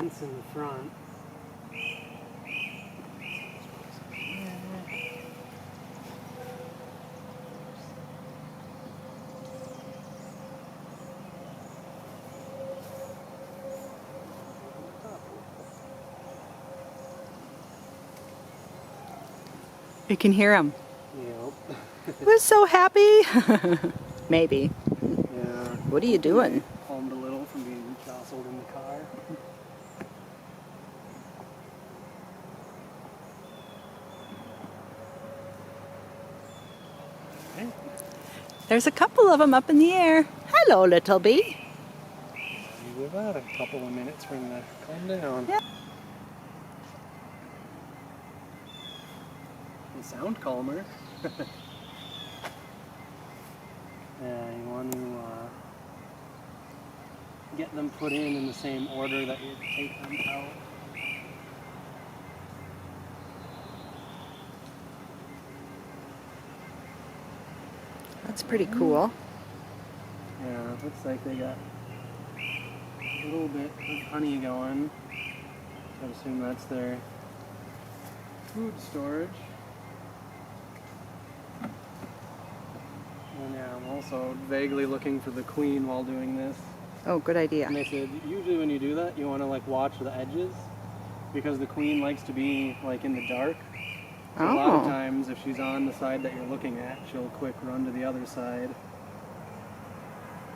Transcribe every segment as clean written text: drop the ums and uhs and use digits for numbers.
fence in the front. You can hear him. Yep. We're so happy. Maybe. Yeah. What are you doing? Calmed a little from being jostled in the car. Okay. There's a couple of them up in the air. Hello, little bee. Give that a couple of minutes for him to calm down. Yeah. They sound calmer. Yeah, you want to get them put in the same order that you take them out. That's pretty cool. Yeah, looks like they got a little bit of honey going. So I'd assume that's their food storage. And yeah, I'm also vaguely looking for the queen while doing this. Oh, good idea. And they said usually when you do that, you want to like watch the edges because the queen likes to be like in the dark. So a lot of times, if she's on the side that you're looking at, she'll quick run to the other side.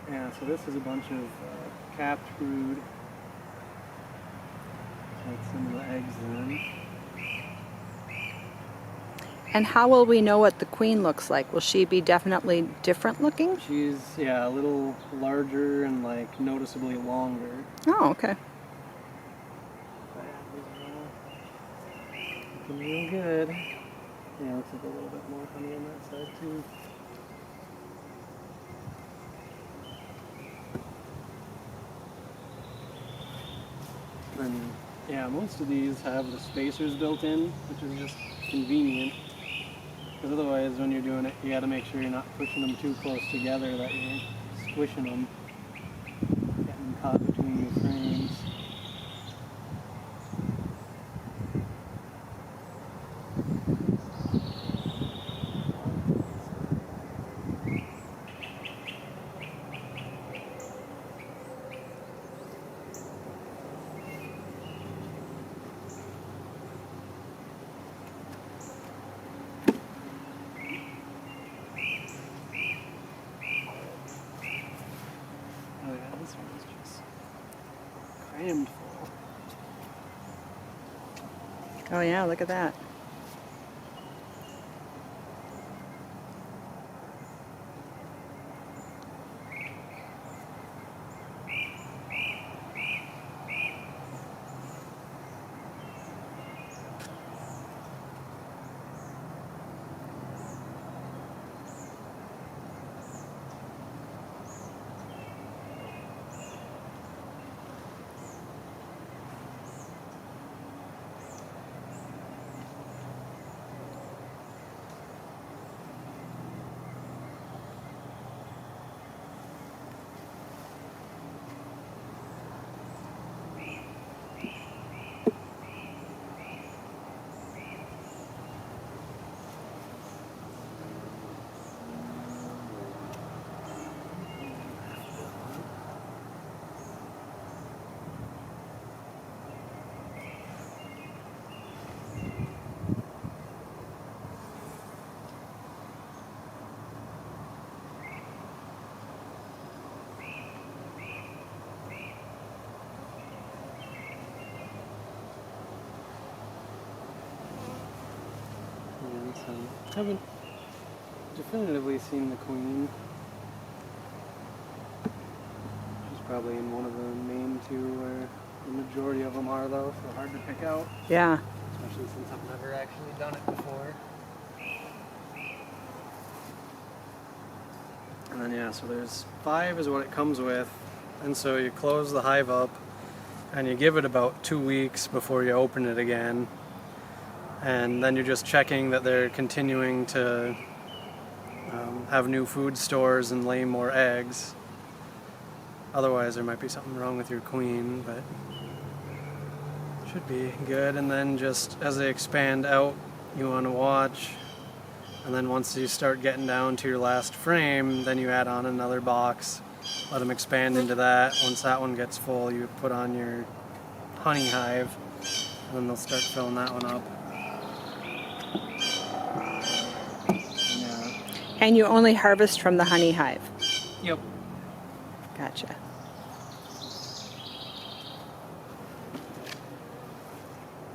Yeah, so this is a bunch of capped brood. Like some of the eggs in. And how will we know what the queen looks like? Will she be definitely different looking? She's, yeah, a little larger and like noticeably longer. Oh, okay. Looking real good. Yeah, looks like a little bit more honey on that side too. And yeah, most of these have the spacers built in, which is just convenient. Because otherwise, when you're doing it, you got to make sure you're not pushing them too close together, that you're squishing them, getting them caught between your frames. Oh yeah, this one is just crammed full. Oh yeah, look at that. Yeah, so haven't definitively seen the queen. She's probably in one of the main two where the majority of them are though, so hard to pick out. Yeah. Especially since I've never actually done it before. And then yeah, so there's 5 is what it comes with. And so you close the hive up and you give it about 2 weeks before you open it again. And then you're just checking that they're continuing to have new food stores and lay more eggs. Otherwise there might be something wrong with your queen, but Should be good, and then just as they expand out, you want to watch. And then once you start getting down to your last frame, then you add on another box, let them expand into that. Once that one gets full, you put on your honey hive, and then they'll start filling that one up. Yeah. And you only harvest from the honey hive. Yep. Gotcha.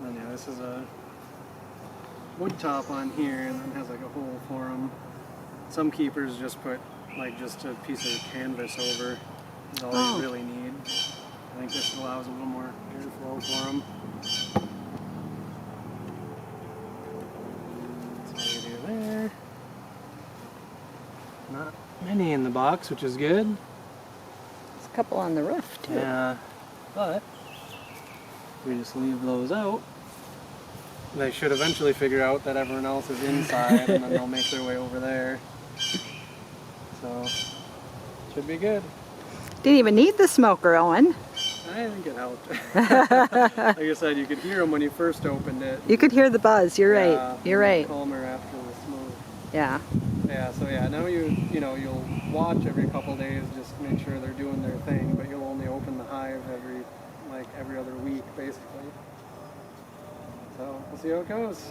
And yeah, this is a wood top on here, and then has like a hole for them. Some keepers just put like just a piece of canvas over. Is all you really need. I think this allows a little more airflow for them. That's what you do there. Not many in the box, which is good. There's a couple on the roof too. Yeah, but we just leave those out. They should eventually figure out that everyone else is inside, and then they'll make their way over there. So, should be good. Didn't even need the smoker, Owen. I think it helped. Like I said, you could hear them when you first opened it. You could hear the buzz. You're Yeah, right. You're right. Calmer after the smoke. Yeah. Yeah. So yeah, now you'll watch every couple days, just make sure they're doing their thing, but you'll only open the hive every other week, basically. So we'll see how it goes.